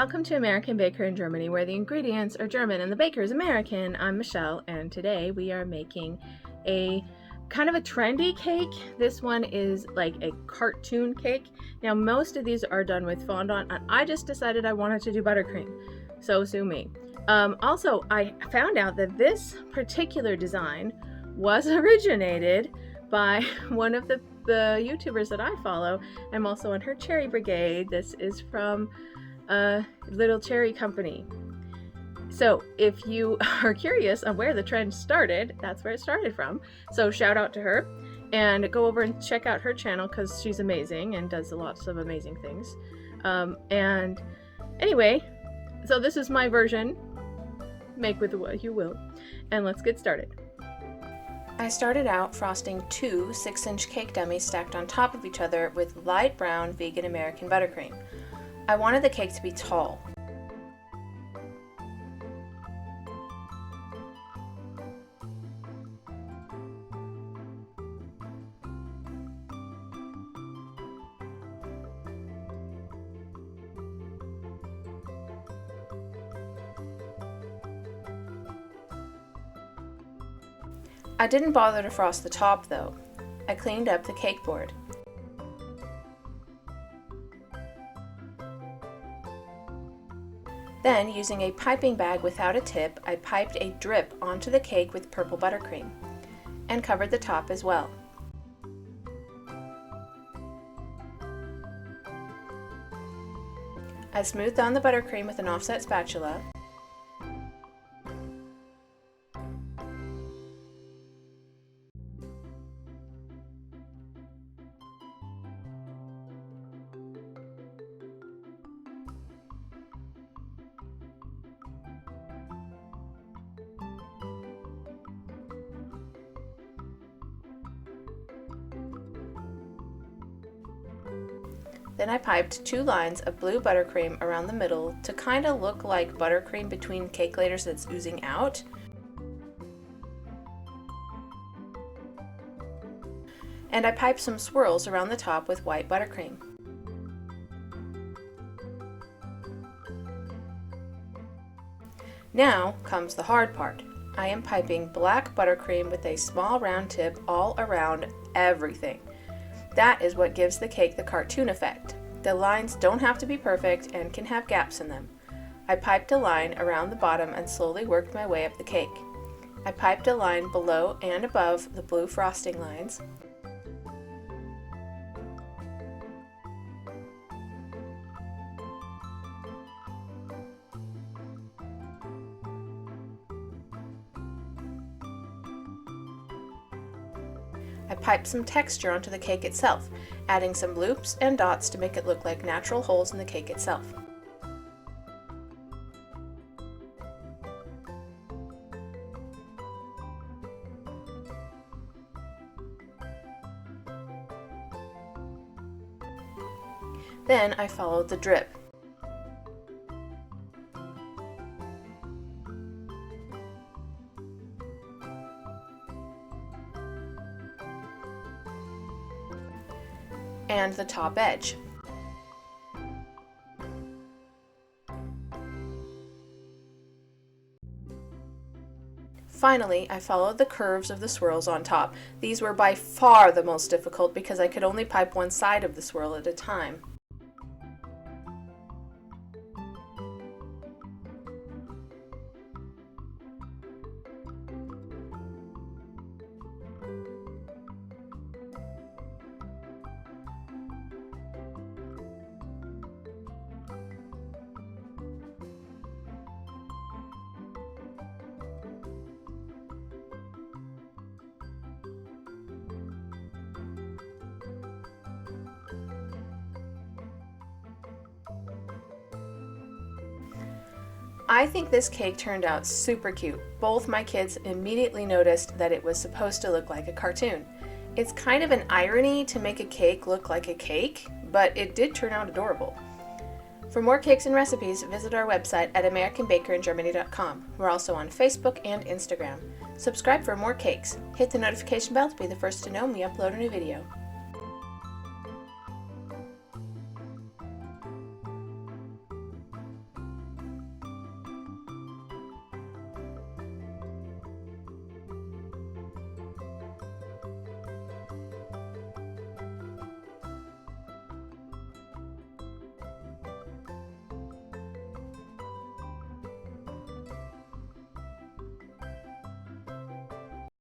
Welcome to American Baker in Germany, where the ingredients are German and the baker is American. I'm Michelle, and today we are making a kind of a trendy cake. This one is like a cartoon cake. Now, most of these are done with fondant, and I just decided I wanted to do buttercream, so sue me. Also, I found out that this particular design was originated by one of the YouTubers that I follow. I'm also on her cherry brigade. This is from a little cherry company. So if you are curious on where the trend started, that's where it started from. So shout out to her and go over and check out her channel because she's amazing and does lots of amazing things. And anyway, so this is my version. Make with what you will. And let's get started. I started out frosting two 6-inch cake dummies stacked on top of each other with light brown vegan American buttercream. I wanted the cake to be tall. I didn't bother to frost the top though. I cleaned up the cake board. Then, using a piping bag without a tip, I piped a drip onto the cake with purple buttercream and covered the top as well. I smoothed on the buttercream with an offset spatula. Then I piped 2 lines of blue buttercream around the middle to kind of look like buttercream between cake layers that's oozing out. And I piped some swirls around the top with white buttercream. Now comes the hard part. I am piping black buttercream with a small round tip all around everything. That is what gives the cake the cartoon effect. The lines don't have to be perfect and can have gaps in them. I piped a line around the bottom and slowly worked my way up the cake. I piped a line below and above the blue frosting lines. I piped some texture onto the cake itself, adding some loops and dots to make it look like natural holes in the cake itself. Then I followed the drip. And the top edge. Finally, I followed the curves of the swirls on top. These were by far the most difficult because I could only pipe one side of the swirl at a time. I think this cake turned out super cute. Both my kids immediately noticed that it was supposed to look like a cartoon. It's kind of an irony to make a cake look like a cake, but it did turn out adorable. For more cakes and recipes, visit our website at AmericanBakerInGermany.com. We're also on Facebook and Instagram. Subscribe for more cakes. Hit the notification bell to be the first to know when we upload a new video.